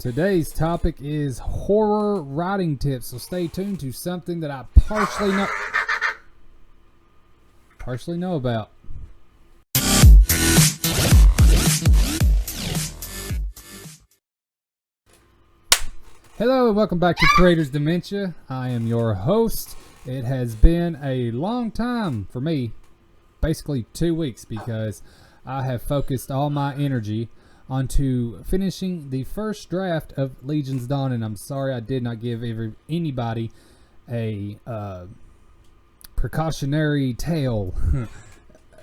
Today's topic is horror writing tips, so stay tuned to something that I partially know about. Hello and welcome back to Creators Dementia. I am your host. It has been a long time for me, basically 2 weeks, because I have focused all my energy onto finishing the first draft of Legion's Dawn, and I'm sorry I did not give anybody a precautionary tale,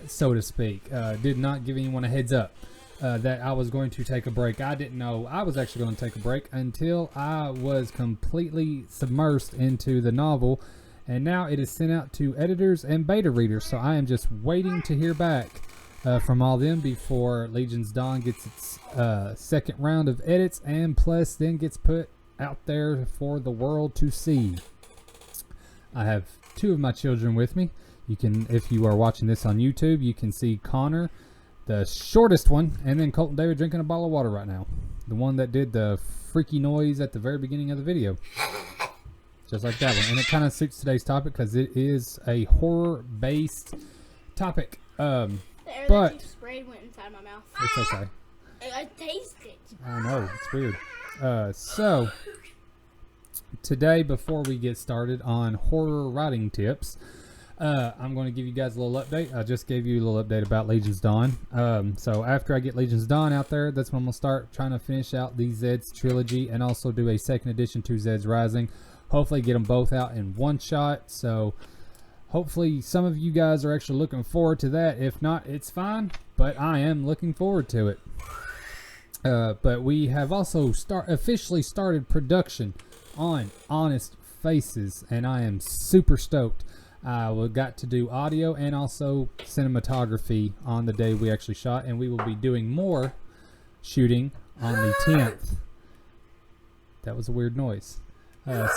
so to speak. Did not give anyone a heads up that I was going to take a break. I didn't know I was actually going to take a break until I was completely submersed into the novel, and now it is sent out to editors and beta readers, so I am just waiting to hear back from all them before Legion's Dawn gets its second round of edits, and plus then gets put out there for the world to see. I have two of my children with me. You can, if you are watching this on YouTube, you can see Connor, the shortest one, and then Colton David drinking a bottle of water right now. The one that did the freaky noise at the very beginning of the video. Just like that one. And it kind of suits today's topic because it is a horror-based topic. The air but that you sprayed went inside my mouth. It's okay. I taste it. I know, it's weird. So, today, before we get started on horror writing tips, I'm going to give you guys a little update. I just gave you a little update about Legion's Dawn. So after I get Legion's Dawn out there, that's when I'm going to start trying to finish out the Zed's trilogy and also do a second edition to Zed's Rising. Hopefully get them both out in one shot. So hopefully some of you guys are actually looking forward to that. If not, it's fine, but I am looking forward to it. But we have also officially started production on Honest Faces, and I am super stoked. We got to do audio and also cinematography on the day we actually shot, and we will be doing more shooting on the 10th. That was a weird noise.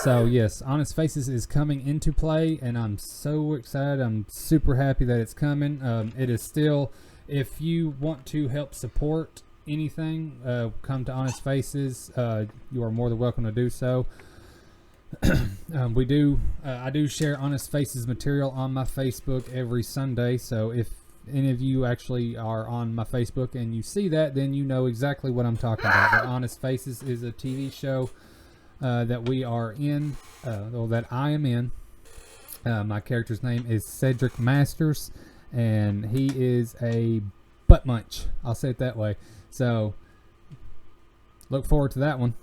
So yes, Honest Faces is coming into play, and I'm so excited. I'm super happy that it's coming. It is still, if you want to help support anything, come to Honest Faces. You are more than welcome to do so. I do share Honest Faces material on my Facebook every Sunday, so if any of you actually are on my Facebook and you see that, then you know exactly what I'm talking about. But Honest Faces is a TV show that we are in, or that I am in. My character's name is Cedric Masters, and he is a butt munch. I'll say it that way. So look forward to that one.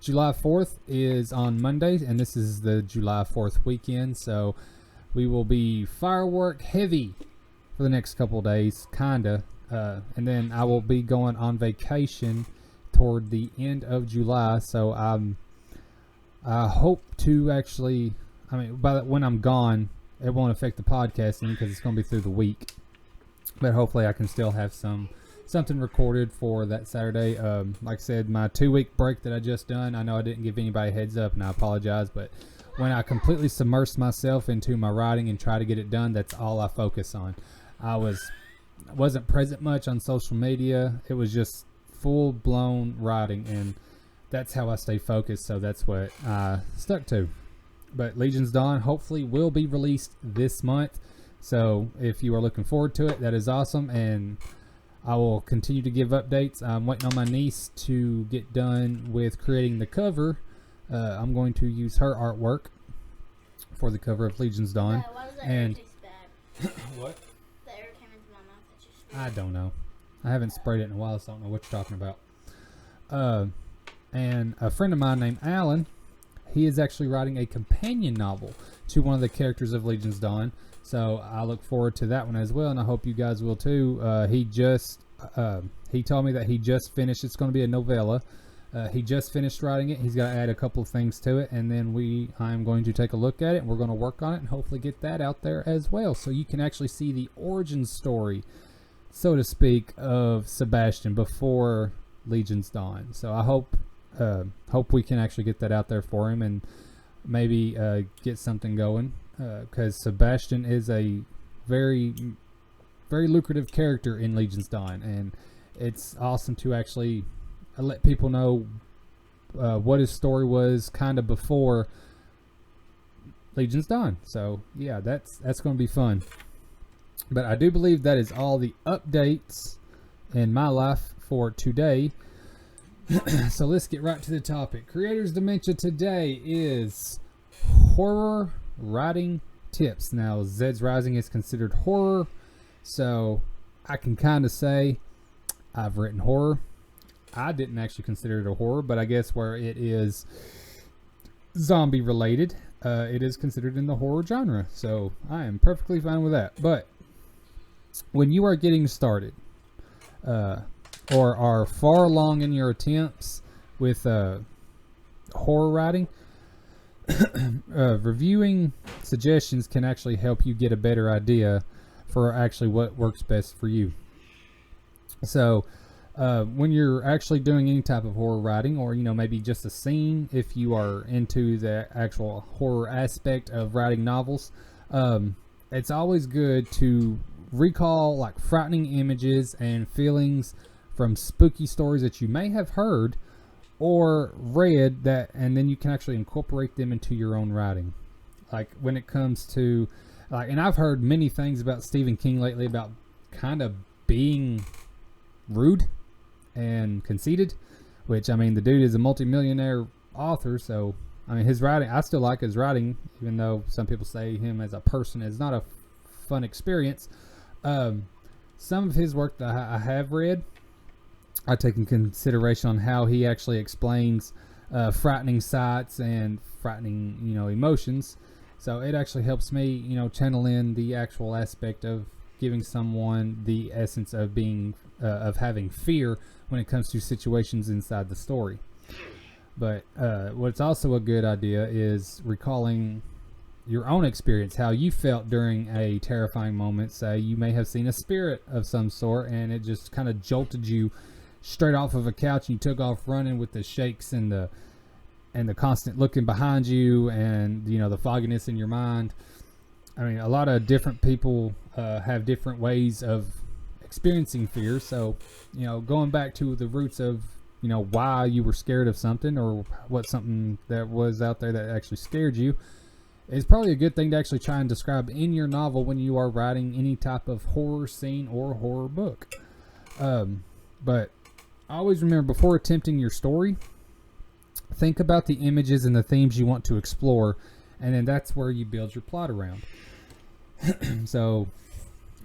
July 4th is on Monday, and this is the July 4th weekend, so we will be firework heavy for the next couple of days, kinda, and then I will be going on vacation toward the end of July, so I hope to actually, when I'm gone, it won't affect the podcasting because it's going to be through the week, but hopefully I can still have something recorded for that Saturday. Like I said, my 2-week break that I just done, I know I didn't give anybody a heads up, and I apologize, but when I completely submerged myself into my writing and try to get it done, that's all I focus on. I wasn't present much on social media. It was just full-blown writing, and that's how I stay focused, so that's what I stuck to. But Legion's Dawn hopefully will be released this month, so if you are looking forward to it, that is awesome, and I will continue to give updates. I'm waiting on my niece to get done with creating the cover. I'm going to use her artwork for the cover of Legion's Dawn. Why does that and air taste bad? What? The air came into my mouth. That you sprayed. I don't know. I haven't sprayed it in a while, so I don't know what you're talking about. And a friend of mine named Alan, he is actually writing a companion novel to one of the characters of Legion's Dawn. So I look forward to that one as well, and I hope you guys will too. He told me that he just finished. It's going to be a novella. He just finished writing it. He's got to add a couple of things to it, and then I'm going to take a look at it, and we're going to work on it and hopefully get that out there as well, so you can actually see the origin story, so to speak, of Sebastian before Legion's Dawn. So I hope we can actually get that out there for him and maybe get something going, because Sebastian is a very, very lucrative character in Legion's Dawn, and it's awesome to actually let people know what his story was kind of before Legion's Dawn. So yeah, that's going to be fun. But I do believe that is all the updates in my life for today. So let's get right to the topic. Creator's Dementia today is horror writing tips. Now, Zed's Rising is considered horror, so I can kind of say I've written horror. I didn't actually consider it a horror, but I guess where it is zombie related, it is considered in the horror genre. So I am perfectly fine with that. But when you are getting started, or are far along in your attempts with horror writing, reviewing suggestions can actually help you get a better idea for actually what works best for you. So when you're actually doing any type of horror writing, or maybe just a scene, if you are into the actual horror aspect of writing novels, it's always good to recall like frightening images and feelings from spooky stories that you may have heard or read, and then you can actually incorporate them into your own writing. Like when it comes to and I've heard many things about Stephen King lately about kind of being rude and conceited, which I mean, the dude is a multimillionaire author, so I mean his writing, I still like his writing, even though some people say him as a person is not a fun experience. Some of his work that I have read, I take in consideration on how he actually explains frightening sights and frightening emotions. So it actually helps me channel in the actual aspect of giving someone the essence of being of having fear when it comes to situations inside the story. But what's also a good idea is recalling your own experience, how you felt during a terrifying moment. Say you may have seen a spirit of some sort and it just kind of jolted you straight off of a couch, and you took off running with the shakes and the constant looking behind you, and the fogginess in your mind. I mean, a lot of different people have different ways of experiencing fear. So going back to the roots of why you were scared of something, or what something that was out there that actually scared you, is probably a good thing to actually try and describe in your novel when you are writing any type of horror scene or horror book. But always remember, before attempting your story, think about the images and the themes you want to explore, and then that's where you build your plot around. So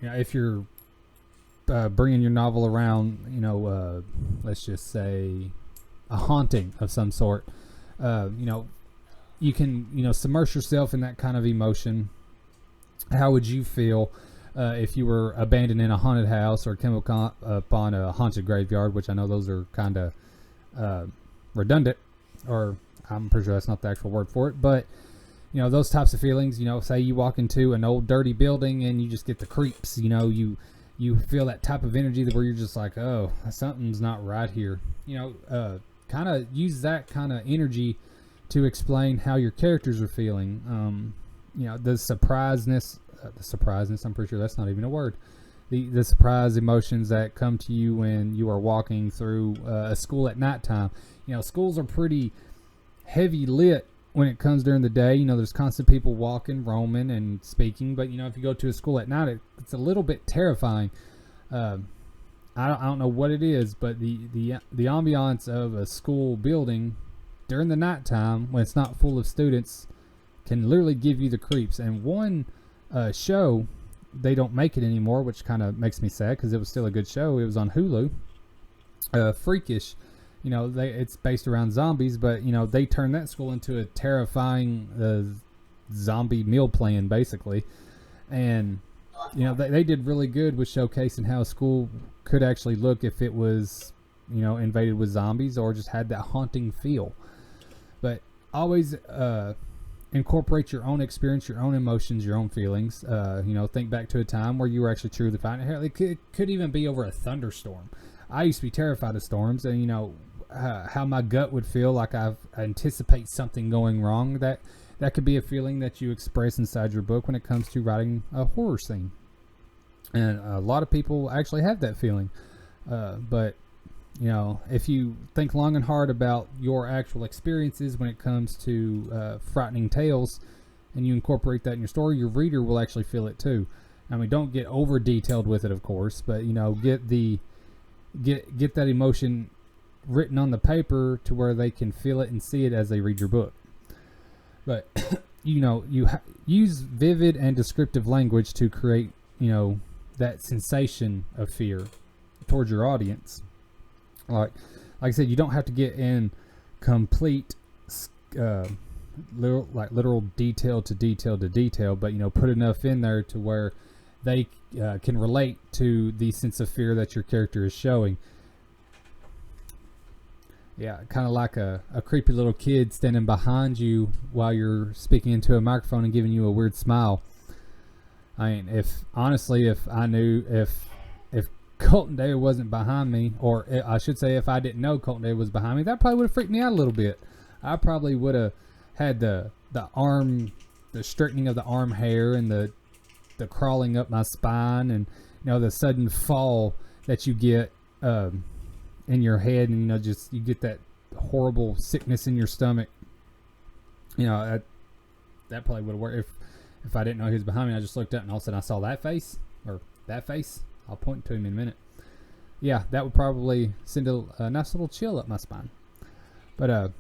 if you're bringing your novel around, let's just say a haunting of some sort, you can submerge yourself in that kind of emotion. How would you feel if you were abandoned in a haunted house, or came upon a haunted graveyard, which I know those are kind of redundant, or I'm pretty sure that's not the actual word for it, but those types of feelings. Say you walk into an old dirty building and you just get the creeps. You feel that type of energy where you're just like, oh, something's not right here. Kind of use that kind of energy to explain how your characters are feeling. The surpriseness, I'm pretty sure that's not even a word. The surprise emotions that come to you when you are walking through a school at nighttime. Schools are pretty heavy lit when it comes during the day. There's constant people walking, roaming, and speaking. But if you go to a school at night, it's a little bit terrifying. I don't know what it is, but the ambiance of a school building during the nighttime, when it's not full of students, can literally give you the creeps. And one show, they don't make it anymore, which kind of makes me sad, because it was still a good show. It was on Hulu. Freakish. It's based around zombies, but they turned that school into a terrifying zombie meal plan, basically. And they did really good with showcasing how a school could actually look if it was invaded with zombies, or just had that haunting feel. But always incorporate your own experience, your own emotions, your own feelings. Think back to a time where you were actually truly frightened. It could even be over a thunderstorm. I used to be terrified of storms, and how my gut would feel like I anticipate something going wrong. That could be a feeling that you express inside your book when it comes to writing a horror scene. And a lot of people actually have that feeling. But You know, if you think long and hard about your actual experiences when it comes to frightening tales, and you incorporate that in your story, your reader will actually feel it too. I mean, don't get over detailed with it, of course, but you know, get that emotion written on the paper to where they can feel it and see it as they read your book. But you know, use vivid and descriptive language to create, you know, that sensation of fear towards your audience. Like I said, you don't have to get in complete literal detail to detail, but you know, put enough in there to where they can relate to the sense of fear that your character is showing. Yeah, kind of like a creepy little kid standing behind you while you're speaking into a microphone and giving you a weird smile. I mean, if I knew if Colton Day wasn't behind me, or I should say if I didn't know Colton Day was behind me, that probably would have freaked me out a little bit. I probably would have had the straightening of the arm hair and the crawling up my spine, and you know, the sudden fall that you get in your head, and you know, just you get that horrible sickness in your stomach. You know, that probably would have worked if I didn't know he was behind me. I just looked up and all of a sudden I saw that face, or that face. I'll point to him in a minute. Yeah, that would probably send a nice little chill up my spine. But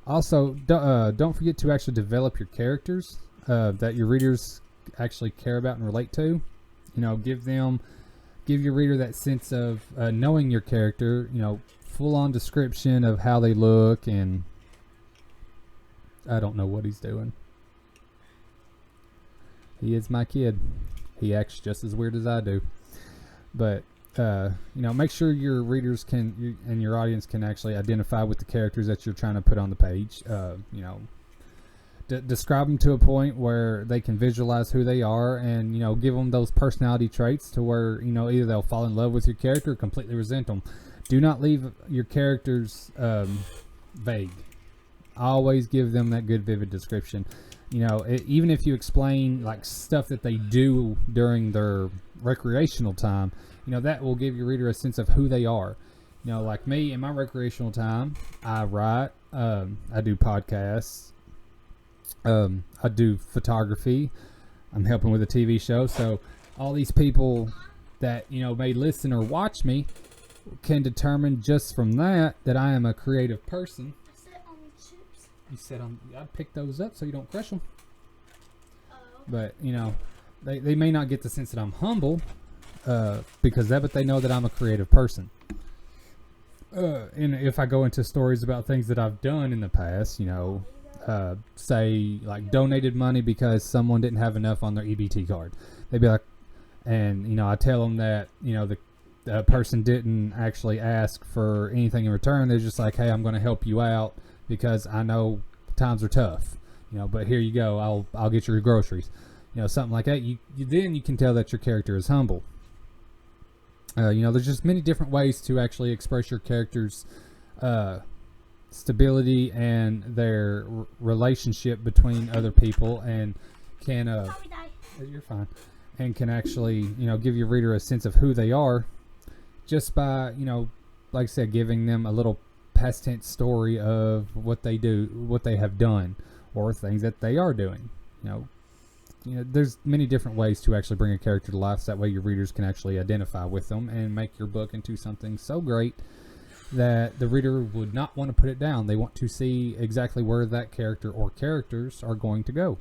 also, don't forget to actually develop your characters that your readers actually care about and relate to. You know, give your reader that sense of knowing your character. You know, full-on description of how they look, and I don't know what he's doing. He is my kid. He acts just as weird as I do. But you know, make sure your readers and your audience can actually identify with the characters that you're trying to put on the page. You know, describe them to a point where they can visualize who they are, and you know, give them those personality traits to where, you know, either they'll fall in love with your character or completely resent them. Do not leave your characters vague. Always give them that good, vivid description. You know, even if you explain like stuff that they do during their recreational time, you know, that will give your reader a sense of who they are. You know, like me, in my recreational time, I write, I do podcasts, I do photography, I'm helping with a TV show. So all these people that, you know, may listen or watch me can determine just from that I am a creative person. You said I'd pick those up so you don't crush them. But you know, they may not get the sense that I'm humble because but they know that I'm a creative person. And if I go into stories about things that I've done in the past, you know, say like donated money because someone didn't have enough on their EBT card, they'd be like, and you know, I tell them that, you know, the person didn't actually ask for anything in return. They're just like, hey, I'm going to help you out because I know times are tough, you know, but here you go, I'll get your groceries, you know, something like that. Then you can tell that your character is humble. You know, there's just many different ways to actually express your character's stability and their relationship between other people, and can you're fine, and can actually, you know, give your reader a sense of who they are just by, you know, like I said, giving them a little past tense story of what they do, what they have done, or things that they are doing. You know, there's many different ways to actually bring a character to life, so that way your readers can actually identify with them and make your book into something so great that the reader would not want to put it down. They want to see exactly where that character or characters are going to go.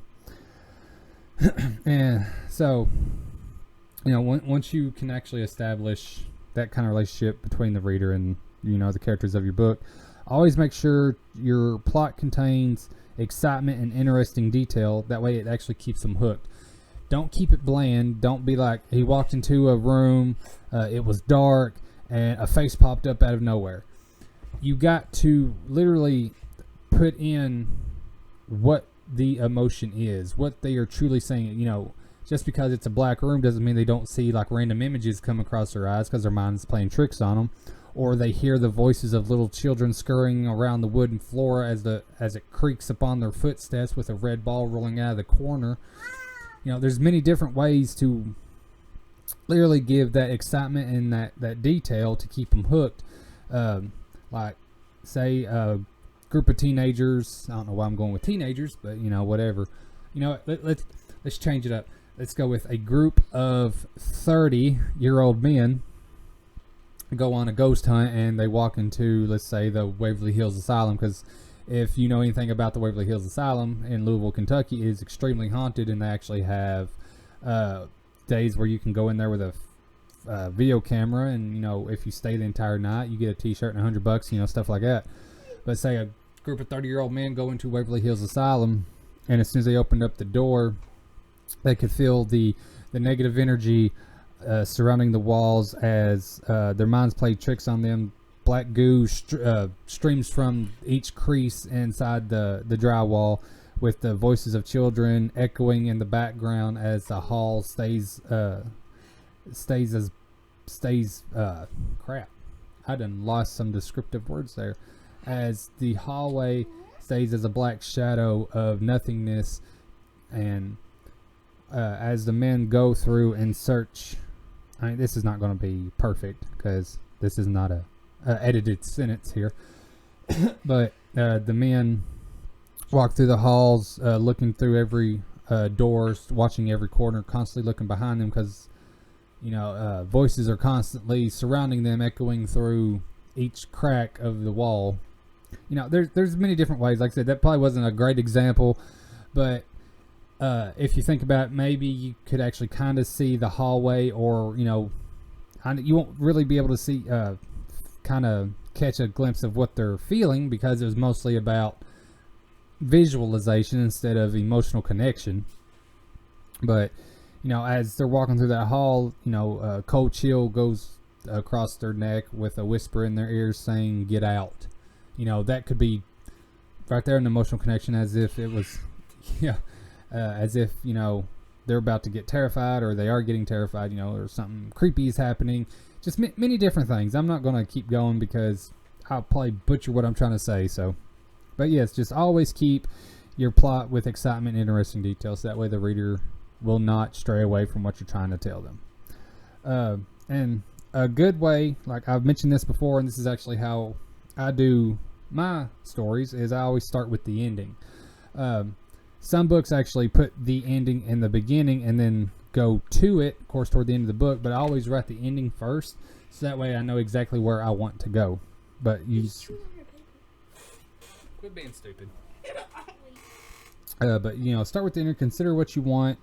And so, you know, once you can actually establish that kind of relationship between the reader and, you know, the characters of your book, always make sure your plot contains excitement and interesting detail. That way it actually keeps them hooked. Don't keep it bland. Don't be like, he walked into a room, it was dark, and a face popped up out of nowhere. You got to literally put in what the emotion is, what they are truly saying. You know, just because it's a black room doesn't mean they don't see like random images come across their eyes, because their mind's playing tricks on them. Or they hear the voices of little children scurrying around the wooden floor as it creaks upon their footsteps with a red ball rolling out of the corner. You know, there's many different ways to literally give that excitement and that detail to keep them hooked. Like, say a group of teenagers. I don't know why I'm going with teenagers, but whatever. Let's change it up. Let's go with a group of 30-year-old men go on a ghost hunt, and they walk into, let's say, the Waverly Hills Asylum, because if you know anything about the Waverly Hills Asylum in Louisville, Kentucky, it is extremely haunted, and they actually have days where you can go in there with a video camera, and if you stay the entire night, you get a t-shirt and $100, stuff like that. But say a group of 30-year-old men go into Waverly Hills Asylum, and as soon as they opened up the door, they could feel the negative energy surrounding the walls as their minds played tricks on them. Black goo streams from each crease inside the drywall, with the voices of children echoing in the background as the hall crap. I done lost some descriptive words there. As the hallway stays as a black shadow of nothingness, and as the men go through and search. I mean, this is not going to be perfect because this is not a edited sentence here. But the men walk through the halls, looking through every door, watching every corner, constantly looking behind them, because voices are constantly surrounding them, echoing through each crack of the wall. There's many different ways. Like I said, that probably wasn't a great example, but if you think about it, maybe you could actually kind of see the hallway, or you won't really be able to see, kind of catch a glimpse of what they're feeling, because it was mostly about visualization instead of emotional connection. But as they're walking through that hall, a cold chill goes across their neck with a whisper in their ears saying, "Get out." That could be right there, an emotional connection, as if it was as if they're about to get terrified, or they are getting terrified, or something creepy is happening. Just many different things. I'm not going to keep going because I'll probably butcher what I'm trying to say. But yes, just always keep your plot with excitement and interesting details. That way the reader will not stray away from what you're trying to tell them. And a good way, like I've mentioned this before, and this is actually how I do my stories, is I always start with the ending. Some books actually put the ending in the beginning and then go to it, of course, toward the end of the book, but I always write the ending first, so that way I know exactly where I want to go. But you quit being stupid. But start with the ending. Consider what you want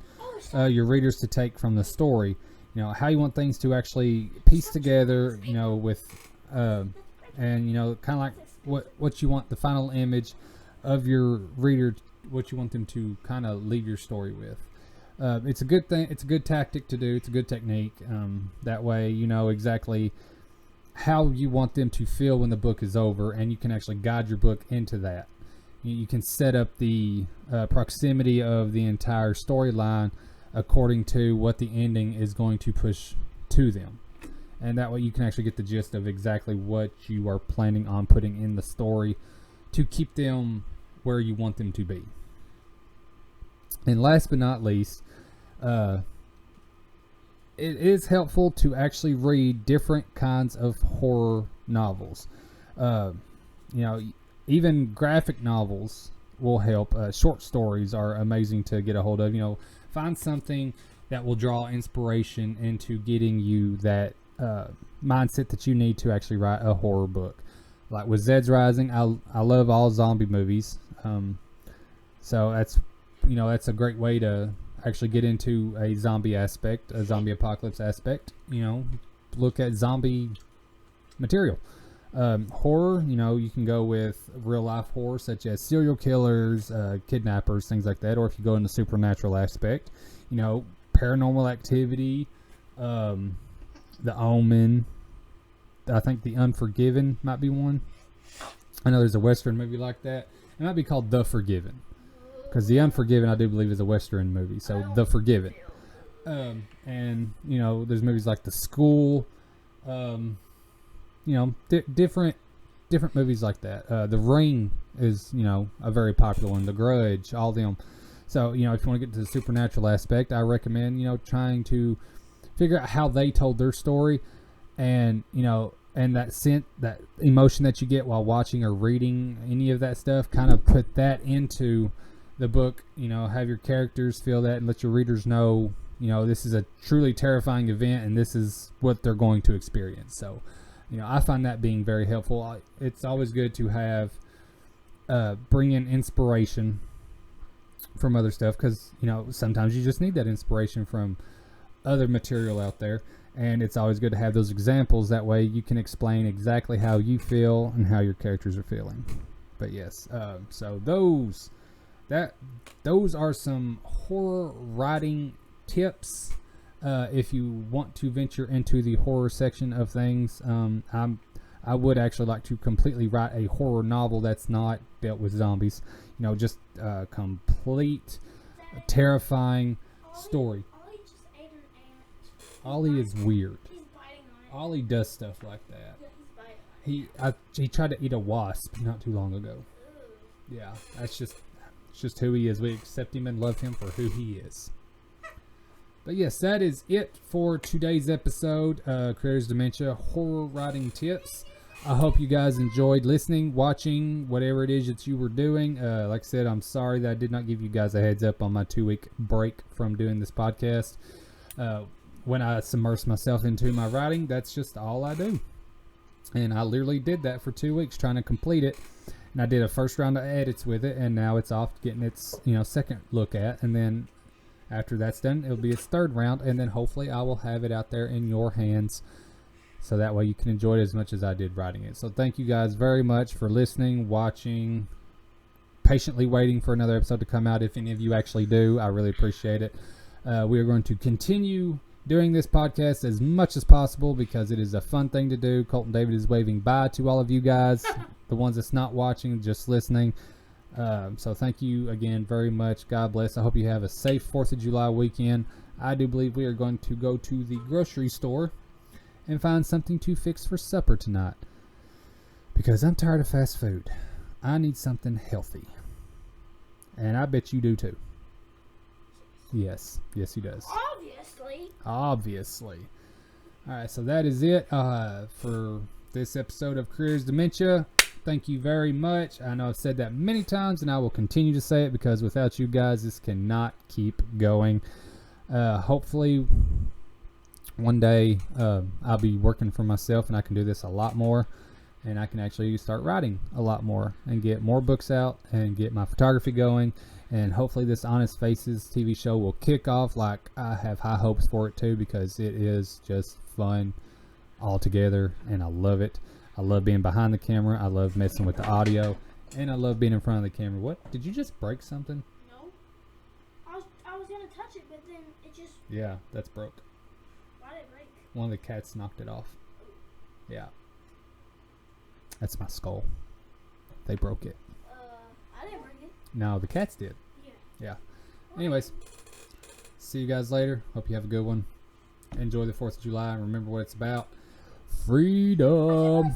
your readers to take from the story. How you want things to actually piece together. With and kind of like what you want the final image of your reader, what you want them to kind of leave your story with. It's a good thing. It's a good tactic to do. It's a good technique. That way you know exactly how you want them to feel when the book is over, and you can actually guide your book into that. You can set up the proximity of the entire storyline according to what the ending is going to push to them. And that way you can actually get the gist of exactly what you are planning on putting in the story to keep them where you want them to be. And last but not least, it is helpful to actually read different kinds of horror novels. Even graphic novels will help. Short stories are amazing to get a hold of. Find something that will draw inspiration into getting you that mindset that you need to actually write a horror book. Like with Zed's Rising, I love all zombie movies. So that's a great way to actually get into a zombie aspect, a zombie apocalypse aspect. Look at zombie material. Horror, you can go with real life horror such as serial killers, kidnappers, things like that. Or if you go in the supernatural aspect, Paranormal Activity, The Omen. I think The Unforgiven might be one. I know there's a Western movie like that. It might be called The Forgiven, because The Unforgiven, I do believe, is a Western movie. So The Forgiven. And there's movies like The School. Different movies like that. The Ring is, a very popular one. The Grudge, all them. So, if you want to get to the supernatural aspect, I recommend, trying to figure out how they told their story, and, and that emotion that you get while watching or reading any of that stuff, kind of put that into the book. Have your characters feel that and let your readers know, this is a truly terrifying event and this is what they're going to experience. So, I find that being very helpful. It's always good to have bring in inspiration from other stuff, because sometimes you just need that inspiration from other material out there, and it's always good to have those examples. That way you can explain exactly how you feel and how your characters are feeling. But yes, so those are some horror writing tips. If you want to venture into the horror section of things, I would actually like to completely write a horror novel that's not dealt with zombies. Just a complete terrifying story. Ollie just ate an ant. Ollie is weird. He's biting on it. Ollie does stuff like that. Yeah, he's biting on it. He tried to eat a wasp not too long ago. Ooh. Yeah, it's just who he is. We accept him and love him for who he is. But yes, that is it for today's episode. Creators Dementia horror writing tips. I hope you guys enjoyed listening, watching, whatever it is that you were doing. Like I said, I'm sorry that I did not give you guys a heads up on my 2-week break from doing this podcast. When I submerge myself into my writing, that's just all I do. And I literally did that for 2 weeks trying to complete it. And I did a first round of edits with it, and now it's off getting its second look at. And then after that's done, it'll be its third round, and then hopefully I will have it out there in your hands, so that way you can enjoy it as much as I did writing it. So thank you guys very much for listening, watching, patiently waiting for another episode to come out. If any of you actually do, I really appreciate it. We are going to continue doing this podcast as much as possible because it is a fun thing to do. Colton David is waving bye to all of you guys, the ones that's not watching, just listening. So thank you again very much. God bless. I hope you have a safe 4th of July weekend. I do believe we are going to go to the grocery store and find something to fix for supper tonight, because I'm tired of fast food. I need something healthy, and I bet you do too. Yes, he does. Obviously. Alright, so that is it for this episode of Careers Dementia. Thank you very much. I know I've said that many times, and I will continue to say it, because without you guys, this cannot keep going. Hopefully one day I'll be working for myself and I can do this a lot more, and I can actually start writing a lot more and get more books out and get my photography going, and hopefully this Honest Faces TV show will kick off. Like, I have high hopes for it too, because it is just fun altogether and I love it. I love being behind the camera, I love messing with the audio, and I love being in front of the camera. What? Did you just break something? No. I was gonna touch it, but then it just... Yeah, that's broke. Why did it break? One of the cats knocked it off. Yeah. That's my skull. They broke it. I didn't break it. No, the cats did. Yeah. Anyways, see you guys later. Hope you have a good one. Enjoy the 4th of July, and remember what it's about. Freedom.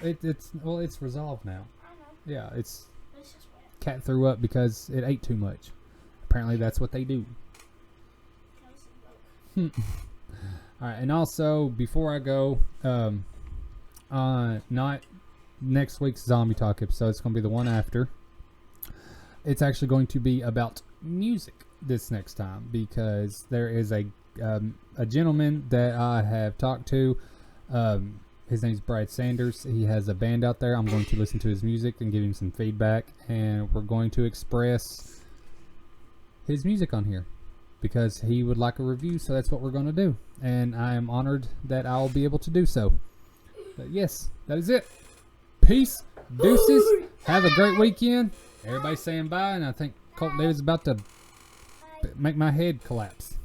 It's resolved now. I know. Yeah, it's It's just wet. cat threw up because it ate too much. Apparently that's what they do. Alright, and also before I go, not next week's Zombie Talk episode, it's going to be the one after. It's actually going to be about music this next time, because there is a gentleman that I have talked to. His name's Brad Sanders. He has a band out there. I'm going to listen to his music and give him some feedback, and we're going to express his music on here because he would like a review, so that's what we're going to do, and I am honored that I'll be able to do so. But yes, that is it. Peace, deuces, have a great weekend. Everybody's saying bye, and I think Colton David's about to make my head collapse.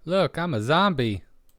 Look, I'm a zombie.